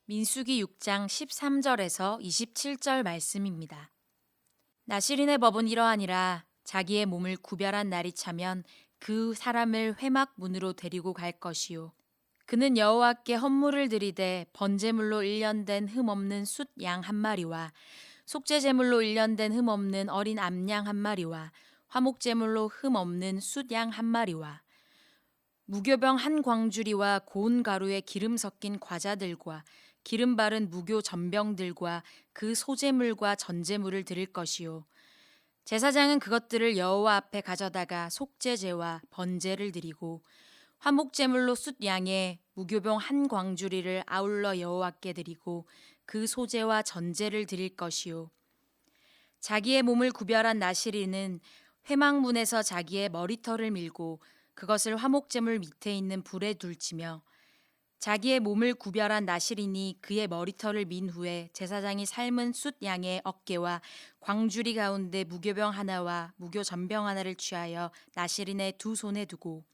민수기 6장 13절에서 27절 말씀입니다. 나실인의 법은 이러하니라. 자기의 몸을 구별한 날이 차면 그 사람을 회막 문으로 데리고 갈 것이요. 그는 여호와께 헌물을 드리되 번제물로 일련된 흠없는 숫 양 한 마리와 속죄제물로 일련된 흠없는 어린 암양 한 마리와 화목제물로 흠없는 숫 양 한 마리와 무교병 한 광주리와 고운 가루에 기름 섞인 과자들과 기름 바른 무교 전병들과 그 소제물과 전제물을 드릴 것이요. 제사장은 그것들을 여호와 앞에 가져다가 속죄제와 번제를 드리고 화목제물로 숫 양의 무교병 한 광주리를 아울러 여호와께 드리고 그 소제와 전제를 드릴 것이요. 자기의 몸을 구별한 나실인은 회막문에서 자기의 머리털을 밀고 그것을 화목제물 밑에 있는 불에 둘지며 자기의 몸을 구별한 나실인이 그의 머리털을 민 후에 제사장이 삶은 숫 양의 어깨와 광주리 가운데 무교병 하나와 무교 전병 하나를 취하여 나실인의 두 손에 두고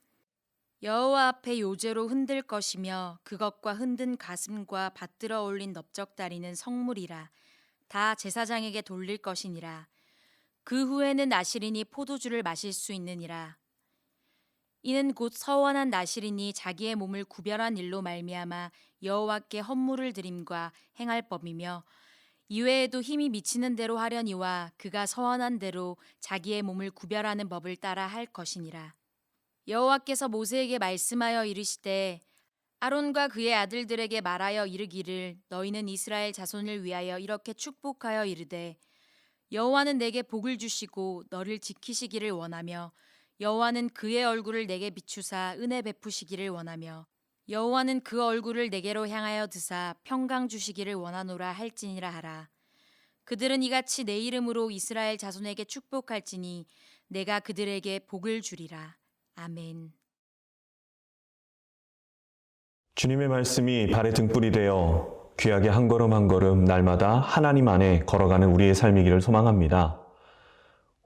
여호와 앞에 요제로 흔들 것이며 그것과 흔든 가슴과 받들어 올린 넓적다리는 성물이라 다 제사장에게 돌릴 것이니라. 그 후에는 나실인이 포도주를 마실 수 있느니라. 이는 곧 서원한 나실인이 자기의 몸을 구별한 일로 말미암아 여호와께 헌물을 드림과 행할 법이며 이외에도 힘이 미치는 대로 하려니와 그가 서원한 대로 자기의 몸을 구별하는 법을 따라 할 것이니라. 여호와께서 모세에게 말씀하여 이르시되 아론과 그의 아들들에게 말하여 이르기를 너희는 이스라엘 자손을 위하여 이렇게 축복하여 이르되 여호와는 내게 복을 주시고 너를 지키시기를 원하며 여호와는 그의 얼굴을 내게 비추사 은혜 베푸시기를 원하며 여호와는 그 얼굴을 내게로 향하여 드사 평강 주시기를 원하노라 할지니라 하라. 그들은 이같이 내 이름으로 이스라엘 자손에게 축복할지니 내가 그들에게 복을 주리라. 아멘. 주님의 말씀이 발의 등불이 되어 귀하게 한 걸음 한 걸음 날마다 하나님 안에 걸어가는 우리의 삶이기를 소망합니다.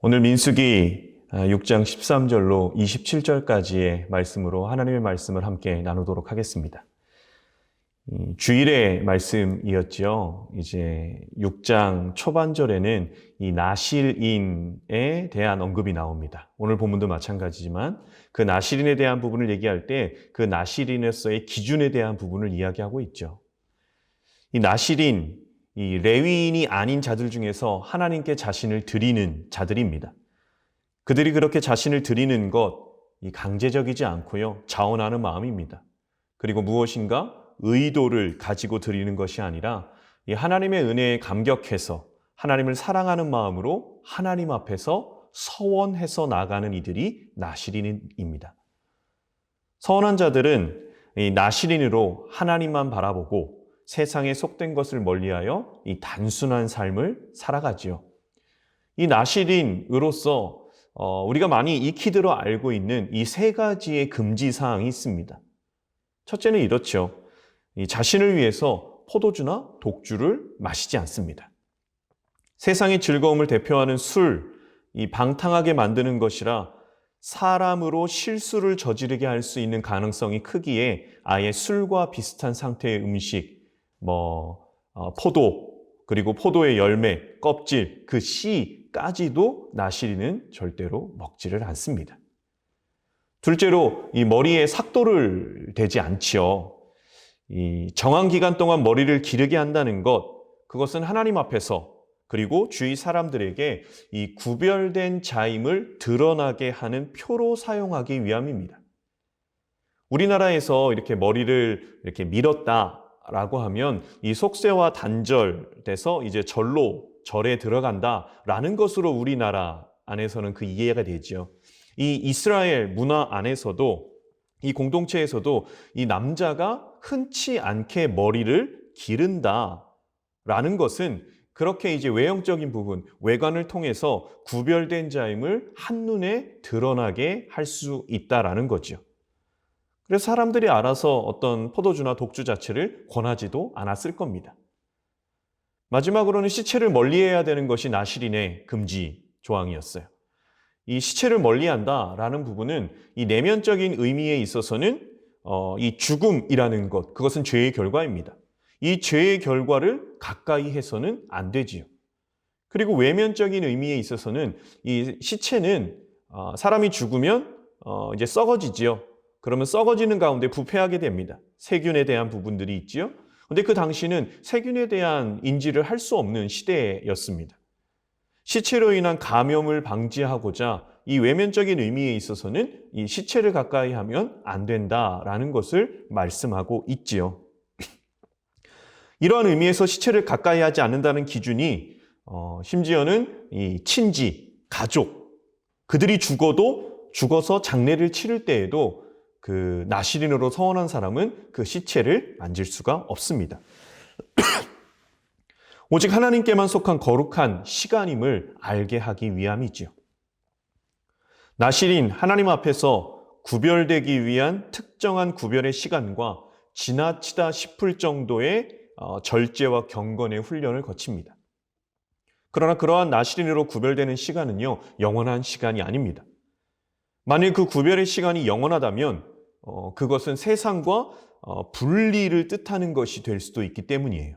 오늘 민수기 6장 13절로 27절까지의 말씀으로 하나님의 말씀을 함께 나누도록 하겠습니다. 주일의 말씀이었죠. 이제 6장 초반절에는 이 나실인에 대한 언급이 나옵니다. 오늘 본문도 마찬가지지만 그 나실인에 대한 부분을 얘기할 때 그 나실인으로서의 기준에 대한 부분을 이야기하고 있죠. 이 나실인, 이 레위인이 아닌 자들 중에서 하나님께 자신을 드리는 자들입니다. 그들이 그렇게 자신을 드리는 것, 이 강제적이지 않고요. 자원하는 마음입니다. 그리고 무엇인가 의도를 가지고 드리는 것이 아니라 이 하나님의 은혜에 감격해서 하나님을 사랑하는 마음으로 하나님 앞에서 서원해서 나가는 이들이 나실인입니다. 서원한 자들은 이 나실인으로 하나님만 바라보고 세상에 속된 것을 멀리하여 이 단순한 삶을 살아가지요. 이 나실인으로서 우리가 많이 익히 들어 알고 있는 이 세 가지의 금지 사항이 있습니다. 첫째는 이렇죠. 이 자신을 위해서 포도주나 독주를 마시지 않습니다. 세상의 즐거움을 대표하는 술, 이 방탕하게 만드는 것이라 사람으로 실수를 저지르게 할 수 있는 가능성이 크기에 아예 술과 비슷한 상태의 음식, 포도, 그리고 포도의 열매, 껍질, 그 씨까지도 나실인은 절대로 먹지를 않습니다. 둘째로 이 머리에 삭도를 대지 않지요. 이 정한 기간 동안 머리를 기르게 한다는 것, 그것은 하나님 앞에서 그리고 주위 사람들에게 이 구별된 자임을 드러나게 하는 표로 사용하기 위함입니다. 우리나라에서 이렇게 머리를 이렇게 밀었다라고 하면 이 속세와 단절돼서 이제 절에 들어간다라는 것으로 우리나라 안에서는 그 이해가 되죠. 이 이스라엘 문화 안에서도 이 공동체에서도 이 남자가 흔치 않게 머리를 기른다라는 것은 그렇게 이제 외형적인 부분, 외관을 통해서 구별된 자임을 한눈에 드러나게 할 수 있다라는 거죠. 그래서 사람들이 알아서 어떤 포도주나 독주 자체를 권하지도 않았을 겁니다. 마지막으로는 시체를 멀리해야 되는 것이 나실인의 금지 조항이었어요. 이 시체를 멀리한다라는 부분은 이 내면적인 의미에 있어서는 이 죽음이라는 것, 그것은 죄의 결과입니다. 이 죄의 결과를 가까이 해서는 안 되지요. 그리고 외면적인 의미에 있어서는 이 시체는 사람이 죽으면 이제 썩어지지요. 그러면 썩어지는 가운데 부패하게 됩니다. 세균에 대한 부분들이 있지요. 근데 그 당시는 세균에 대한 인지를 할 수 없는 시대였습니다. 시체로 인한 감염을 방지하고자 이 외면적인 의미에 있어서는 이 시체를 가까이 하면 안 된다라는 것을 말씀하고 있지요. 이러한 의미에서 시체를 가까이 하지 않는다는 기준이 심지어는 이 친지, 가족, 그들이 죽어서 장례를 치를 때에도 그 나시린으로 서원한 사람은 그 시체를 만질 수가 없습니다. 오직 하나님께만 속한 거룩한 시간임을 알게 하기 위함이지요. 나시린, 하나님 앞에서 구별되기 위한 특정한 구별의 시간과 지나치다 싶을 정도의 절제와 경건의 훈련을 거칩니다. 그러나 그러한 나시린으로 구별되는 시간은요, 영원한 시간이 아닙니다. 만일 그 구별의 시간이 영원하다면 그것은 세상과 분리를 뜻하는 것이 될 수도 있기 때문이에요.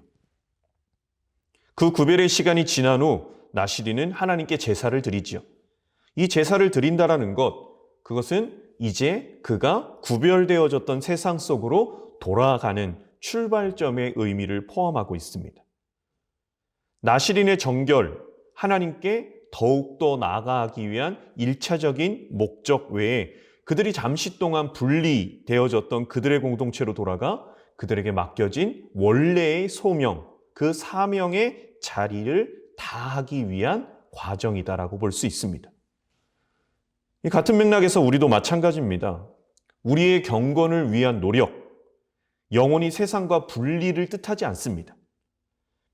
그 구별의 시간이 지난 후 나시린은 하나님께 제사를 드리지요. 이 제사를 드린다라는 것, 그것은 이제 그가 구별되어졌던 세상 속으로 돌아가는 출발점의 의미를 포함하고 있습니다. 나시린의 정결, 하나님께 더욱더 나아가기 위한 1차적인 목적 외에 그들이 잠시 동안 분리되어졌던 그들의 공동체로 돌아가 그들에게 맡겨진 원래의 소명, 그 사명의 자리를 다하기 위한 과정이다라고 볼 수 있습니다. 이 같은 맥락에서 우리도 마찬가지입니다. 우리의 경건을 위한 노력, 영원히 세상과 분리를 뜻하지 않습니다.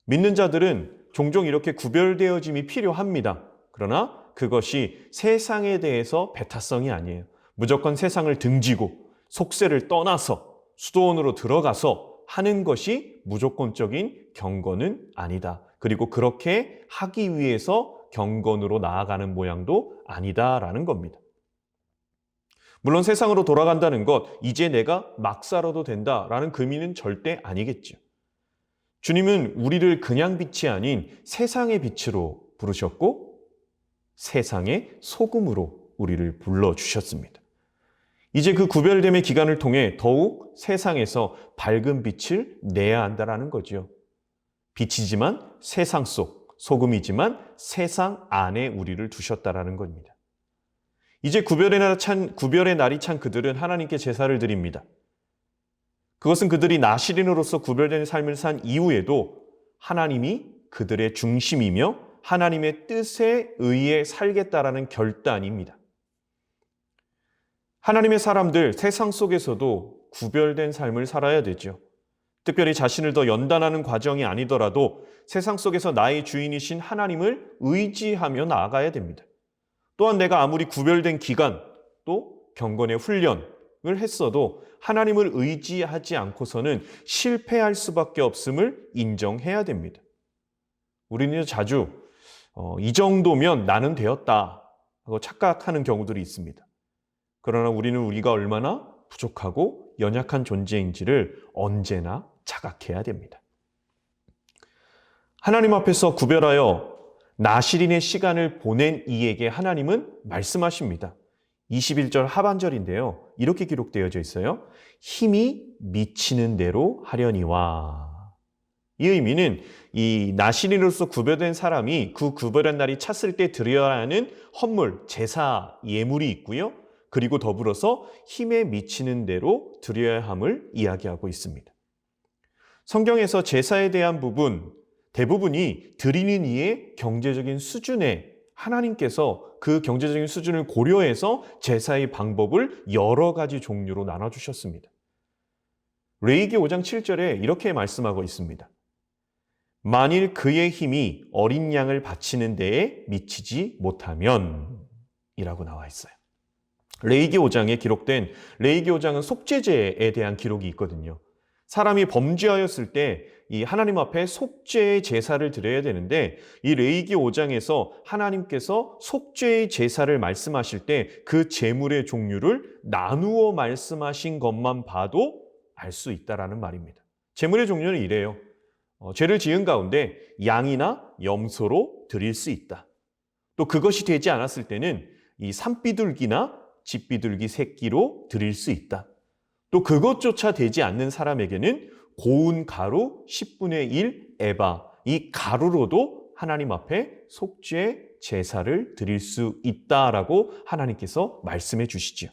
믿는 자들은 종종 이렇게 구별되어짐이 필요합니다. 그러나 그것이 세상에 대해서 배타성이 아니에요. 무조건 세상을 등지고 속세를 떠나서 수도원으로 들어가서 하는 것이 무조건적인 경건은 아니다. 그리고 그렇게 하기 위해서 경건으로 나아가는 모양도 아니다라는 겁니다. 물론 세상으로 돌아간다는 것, 이제 내가 막 살아도 된다라는 의미는 절대 아니겠죠. 주님은 우리를 그냥 빛이 아닌 세상의 빛으로 부르셨고 세상의 소금으로 우리를 불러주셨습니다. 이제 그 구별됨의 기간을 통해 더욱 세상에서 밝은 빛을 내야 한다는 거죠. 빛이지만 세상 속, 소금이지만 세상 안에 우리를 두셨다는 겁니다. 이제 구별의 날이 찬 그들은 하나님께 제사를 드립니다. 그것은 그들이 나시린으로서 구별된 삶을 산 이후에도 하나님이 그들의 중심이며 하나님의 뜻에 의해 살겠다라는 결단입니다. 하나님의 사람들, 세상 속에서도 구별된 삶을 살아야 되죠. 특별히 자신을 더 연단하는 과정이 아니더라도 세상 속에서 나의 주인이신 하나님을 의지하며 나아가야 됩니다. 또한 내가 아무리 구별된 기간, 또 경건의 훈련을 했어도 하나님을 의지하지 않고서는 실패할 수밖에 없음을 인정해야 됩니다. 우리는 자주 이 정도면 나는 되었다 하고 착각하는 경우들이 있습니다. 그러나 우리는 우리가 얼마나 부족하고 연약한 존재인지를 언제나 자각해야 됩니다. 하나님 앞에서 구별하여 나시린의 시간을 보낸 이에게 하나님은 말씀하십니다. 21절 하반절인데요. 이렇게 기록되어져 있어요. 힘이 미치는 대로 하려니와. 이 의미는 이 나시린으로서 구별된 사람이 그 구별한 날이 찼을 때 드려야 하는 헌물, 제사, 예물이 있고요. 그리고 더불어서 힘에 미치는 대로 드려야 함을 이야기하고 있습니다. 성경에서 제사에 대한 부분, 대부분이 드리는 이의 경제적인 수준에 하나님께서 그 경제적인 수준을 고려해서 제사의 방법을 여러 가지 종류로 나눠주셨습니다. 레위기 5장 7절에 이렇게 말씀하고 있습니다. 만일 그의 힘이 어린 양을 바치는 데에 미치지 못하면 이라고 나와 있어요. 레위기 5장에 기록된 레위기 5장은 속죄제에 대한 기록이 있거든요. 사람이 범죄하였을 때 이 하나님 앞에 속죄의 제사를 드려야 되는데 이 레위기 5장에서 하나님께서 속죄의 제사를 말씀하실 때 그 제물의 종류를 나누어 말씀하신 것만 봐도 알 수 있다라는 말입니다. 제물의 종류는 이래요. 죄를 지은 가운데 양이나 염소로 드릴 수 있다. 또 그것이 되지 않았을 때는 이 산비둘기나 집비둘기 새끼로 드릴 수 있다. 또 그것조차 되지 않는 사람에게는 고운 가루 10분의 1 에바, 이 가루로도 하나님 앞에 속죄 제사를 드릴 수 있다라고 하나님께서 말씀해 주시지요.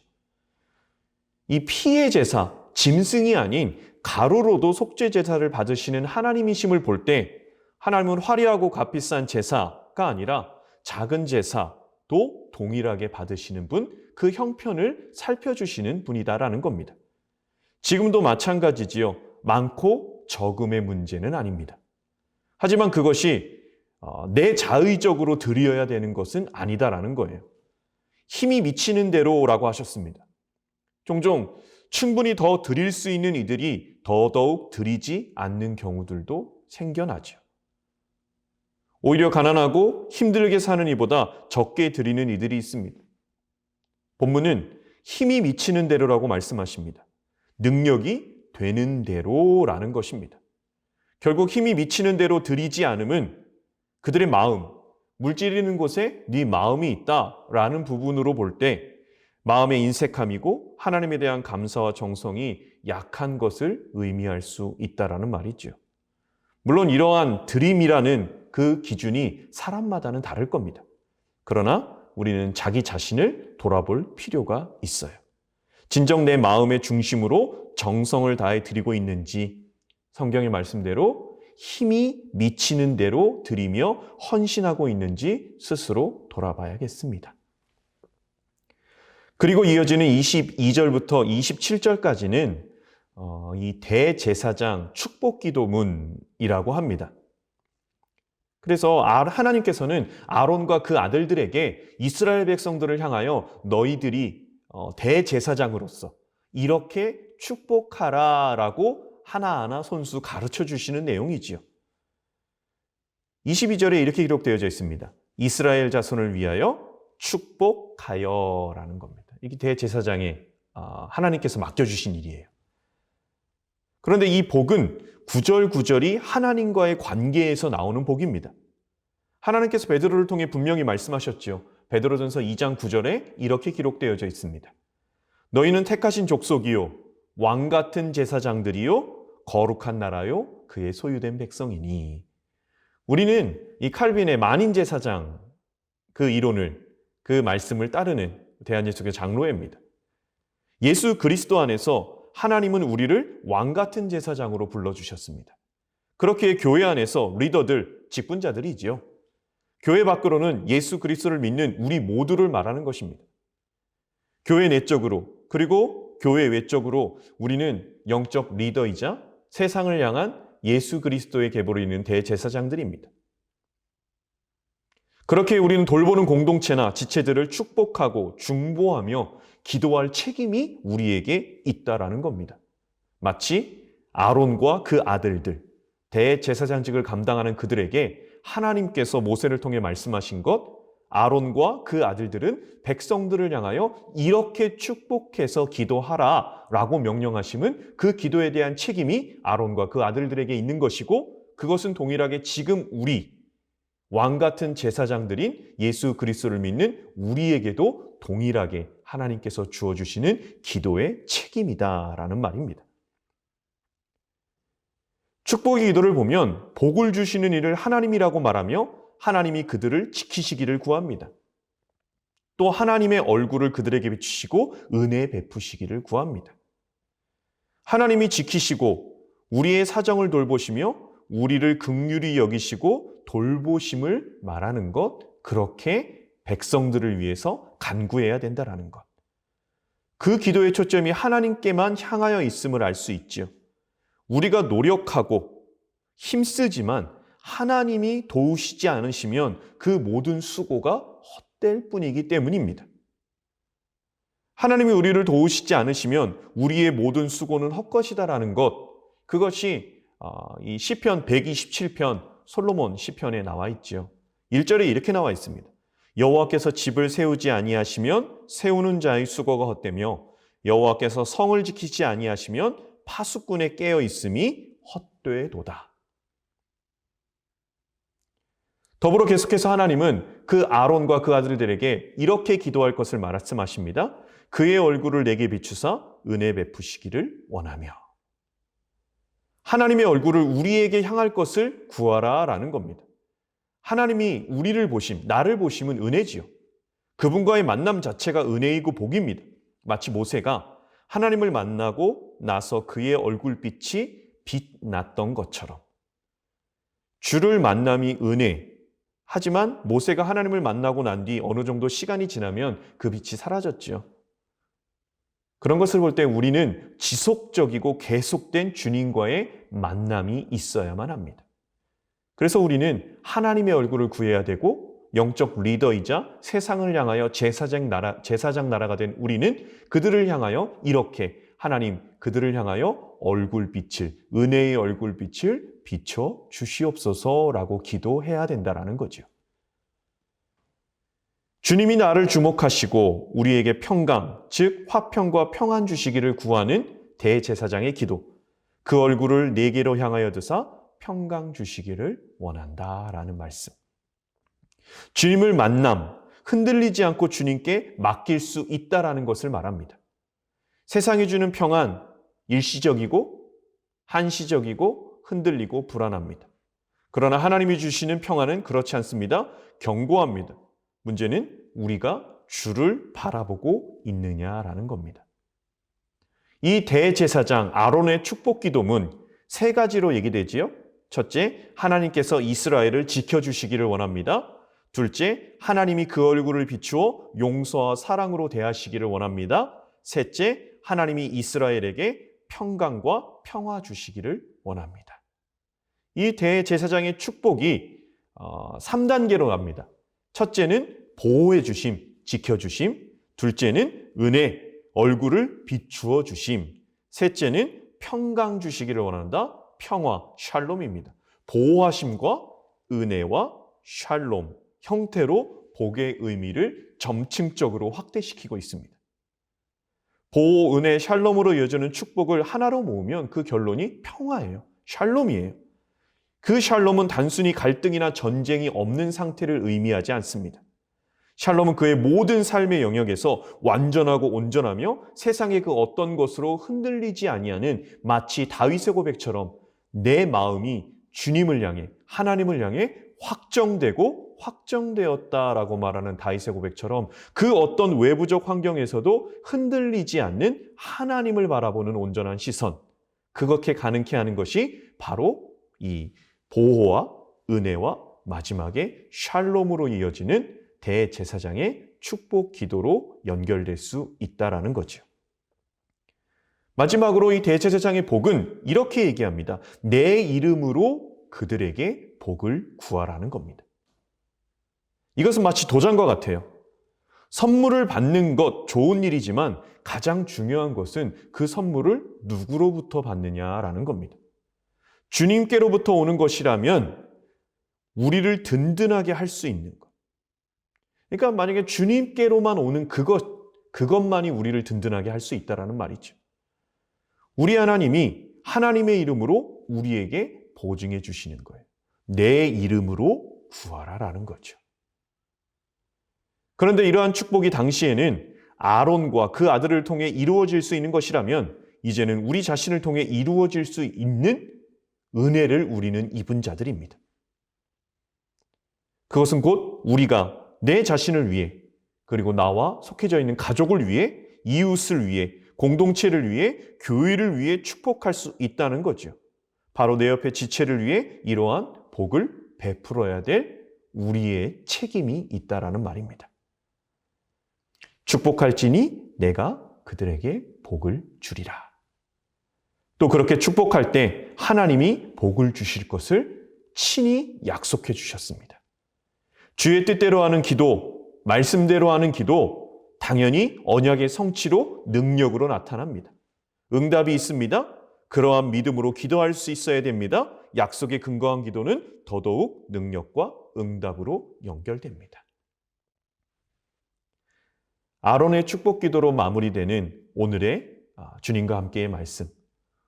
이 피의 제사, 짐승이 아닌 가루로도 속죄 제사를 받으시는 하나님이심을 볼 때 하나님은 화려하고 값비싼 제사가 아니라 작은 제사도 동일하게 받으시는 분, 그 형편을 살펴주시는 분이다라는 겁니다. 지금도 마찬가지지요. 많고 적음의 문제는 아닙니다. 하지만 그것이 내 자의적으로 드려야 되는 것은 아니다라는 거예요. 힘이 미치는 대로라고 하셨습니다. 종종 충분히 더 드릴 수 있는 이들이 더더욱 드리지 않는 경우들도 생겨나죠. 오히려 가난하고 힘들게 사는 이보다 적게 드리는 이들이 있습니다. 본문은 힘이 미치는 대로라고 말씀하십니다. 능력이 되는 대로라는 것입니다. 결국 힘이 미치는 대로 드리지 않음은 그들의 마음, 물질 있는 곳에 네 마음이 있다라는 부분으로 볼 때 마음의 인색함이고 하나님에 대한 감사와 정성이 약한 것을 의미할 수 있다라는 말이죠. 물론 이러한 드림이라는 그 기준이 사람마다는 다를 겁니다. 그러나 우리는 자기 자신을 돌아볼 필요가 있어요. 진정 내 마음의 중심으로 정성을 다해 드리고 있는지 성경의 말씀대로 힘이 미치는 대로 드리며 헌신하고 있는지 스스로 돌아봐야겠습니다. 그리고 이어지는 22절부터 27절까지는 이 대제사장 축복기도문이라고 합니다. 그래서 하나님께서는 아론과 그 아들들에게 이스라엘 백성들을 향하여 너희들이 대제사장으로서 이렇게 축복하라라고 하나하나 손수 가르쳐 주시는 내용이지요. 22절에 이렇게 기록되어져 있습니다. 이스라엘 자손을 위하여 축복하여라는 겁니다. 이게 대제사장에 하나님께서 맡겨주신 일이에요. 그런데 이 복은 구절구절이 하나님과의 관계에서 나오는 복입니다. 하나님께서 베드로를 통해 분명히 말씀하셨죠. 베드로전서 2장 9절에 이렇게 기록되어져 있습니다. 너희는 택하신 족속이요 왕 같은 제사장들이요 거룩한 나라요 그의 소유된 백성이니. 우리는 이 칼빈의 만인 제사장 그 이론을, 그 말씀을 따르는 대한예수교회 장로회입니다. 예수 그리스도 안에서 하나님은 우리를 왕 같은 제사장으로 불러주셨습니다. 그렇게 교회 안에서 리더들, 직분자들이지요. 교회 밖으로는 예수 그리스도를 믿는 우리 모두를 말하는 것입니다. 교회 내적으로 그리고 교회 외적으로 우리는 영적 리더이자 세상을 향한 예수 그리스도의 계보를 잇는 대제사장들입니다. 그렇게 우리는 돌보는 공동체나 지체들을 축복하고 중보하며 기도할 책임이 우리에게 있다라는 겁니다. 마치 아론과 그 아들들, 대제사장직을 감당하는 그들에게 하나님께서 모세를 통해 말씀하신 것, 아론과 그 아들들은 백성들을 향하여 이렇게 축복해서 기도하라 라고 명령하심은 그 기도에 대한 책임이 아론과 그 아들들에게 있는 것이고, 그것은 동일하게 지금 우리 왕 같은 제사장들인 예수 그리스도를 믿는 우리에게도 동일하게 하나님께서 주어주시는 기도의 책임이다라는 말입니다. 축복의 기도를 보면 복을 주시는 이를 하나님이라고 말하며 하나님이 그들을 지키시기를 구합니다. 또 하나님의 얼굴을 그들에게 비추시고 은혜 베푸시기를 구합니다. 하나님이 지키시고 우리의 사정을 돌보시며 우리를 긍휼히 여기시고 돌보심을 말하는 것, 그렇게 백성들을 위해서 간구해야 된다라는 것. 그 기도의 초점이 하나님께만 향하여 있음을 알 수 있지요. 우리가 노력하고 힘쓰지만 하나님이 도우시지 않으시면 그 모든 수고가 헛될 뿐이기 때문입니다. 하나님이 우리를 도우시지 않으시면 우리의 모든 수고는 헛것이다라는 것, 그것이 이 시편 127편 솔로몬 시편에 나와 있죠. 1절에 이렇게 나와 있습니다. 여호와께서 집을 세우지 아니하시면 세우는 자의 수고가 헛되며 여호와께서 성을 지키지 아니하시면 파수꾼의 깨어 있음이 헛되도다. 더불어 계속해서 하나님은 그 아론과 그 아들들에게 이렇게 기도할 것을 말씀하십니다. 그의 얼굴을 내게 비추사 은혜 베푸시기를 원하며. 하나님의 얼굴을 우리에게 향할 것을 구하라라는 겁니다. 하나님이 우리를 나를 보심은 은혜지요. 그분과의 만남 자체가 은혜이고 복입니다. 마치 모세가 하나님을 만나고 나서 그의 얼굴빛이 빛났던 것처럼. 주를 만남이 은혜. 하지만 모세가 하나님을 만나고 난 뒤 어느 정도 시간이 지나면 그 빛이 사라졌죠. 그런 것을 볼 때 우리는 지속적이고 계속된 주님과의 만남이 있어야만 합니다. 그래서 우리는 하나님의 얼굴을 구해야 되고 영적 리더이자 세상을 향하여 제사장 나라가 된 우리는 그들을 향하여 이렇게 하나님 그들을 향하여 은혜의 얼굴빛을 비춰 주시옵소서라고 기도해야 된다는 거죠. 주님이 나를 주목하시고 우리에게 평강, 즉 화평과 평안 주시기를 구하는 대제사장의 기도. 그 얼굴을 내게로 향하여 드사 평강 주시기를 원한다라는 말씀. 주님을 흔들리지 않고 주님께 맡길 수 있다라는 것을 말합니다. 세상이 주는 평안, 일시적이고 한시적이고 흔들리고 불안합니다. 그러나 하나님이 주시는 평안은 그렇지 않습니다. 견고합니다. 문제는 우리가 주를 바라보고 있느냐라는 겁니다. 이 대제사장 아론의 축복 기도문 3가지로 얘기되지요. 첫째, 하나님께서 이스라엘을 지켜주시기를 원합니다. 둘째, 하나님이 그 얼굴을 비추어 용서와 사랑으로 대하시기를 원합니다. 셋째, 하나님이 이스라엘에게 평강과 평화 주시기를 원합니다. 이 대제사장의 축복이 3단계로 갑니다. 첫째는 보호해 주심, 지켜주심. 둘째는 은혜, 얼굴을 비추어 주심. 셋째는 평강 주시기를 원한다. 평화, 샬롬입니다. 보호하심과 은혜와 샬롬, 형태로 복의 의미를 점층적으로 확대시키고 있습니다. 보호, 은혜, 샬롬으로 이어지는 축복을 하나로 모으면 그 결론이 평화예요. 샬롬이에요. 그 샬롬은 단순히 갈등이나 전쟁이 없는 상태를 의미하지 않습니다. 샬롬은 그의 모든 삶의 영역에서 완전하고 온전하며 세상의 그 어떤 것으로 흔들리지 아니하는 마치 다윗의 고백처럼 내 마음이 주님을 향해 하나님을 향해 확정되고 확정되었다라고 말하는 다윗의 고백처럼 그 어떤 외부적 환경에서도 흔들리지 않는 하나님을 바라보는 온전한 시선, 그렇게 가능케 하는 것이 바로 이 보호와 은혜와 마지막에 샬롬으로 이어지는 대제사장의 축복 기도로 연결될 수 있다라는 거죠. 마지막으로 이 대제사장의 복은 이렇게 얘기합니다. 내 이름으로 그들에게 복을 구하라는 겁니다. 이것은 마치 도장과 같아요. 선물을 받는 것 좋은 일이지만 가장 중요한 것은 그 선물을 누구로부터 받느냐라는 겁니다. 주님께로부터 오는 것이라면 우리를 든든하게 할 수 있는 것. 그러니까 만약에 주님께로만 오는 그것만이 우리를 든든하게 할 수 있다라는 말이죠. 우리 하나님이 하나님의 이름으로 우리에게 보증해 주시는 거예요. 내 이름으로 구하라라는 거죠. 그런데 이러한 축복이 당시에는 아론과 그 아들을 통해 이루어질 수 있는 것이라면 이제는 우리 자신을 통해 이루어질 수 있는 은혜를 우리는 입은 자들입니다. 그것은 곧 우리가 내 자신을 위해 그리고 나와 속해져 있는 가족을 위해 이웃을 위해 공동체를 위해 교회를 위해 축복할 수 있다는 거죠. 바로 내 옆에 지체를 위해 이러한 복을 베풀어야 될 우리의 책임이 있다라는 말입니다. 축복할지니 내가 그들에게 복을 주리라. 또 그렇게 축복할 때 하나님이 복을 주실 것을 친히 약속해 주셨습니다. 주의 뜻대로 하는 기도, 말씀대로 하는 기도, 당연히 언약의 성취로 능력으로 나타납니다. 응답이 있습니다. 그러한 믿음으로 기도할 수 있어야 됩니다. 약속에 근거한 기도는 더더욱 능력과 응답으로 연결됩니다. 아론의 축복 기도로 마무리되는 오늘의 주님과 함께의 말씀.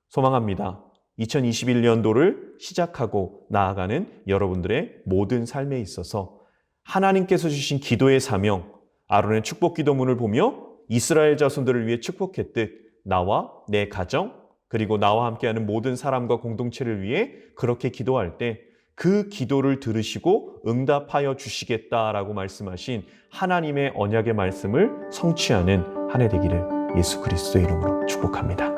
소망합니다. 2021년도를 시작하고 나아가는 여러분들의 모든 삶에 있어서 하나님께서 주신 기도의 사명, 아론의 축복 기도문을 보며 이스라엘 자손들을 위해 축복했듯 나와 내 가정, 그리고 나와 함께하는 모든 사람과 공동체를 위해 그렇게 기도할 때 그 기도를 들으시고 응답하여 주시겠다라고 말씀하신 하나님의 언약의 말씀을 성취하는 한 해 되기를 예수 그리스도의 이름으로 축복합니다.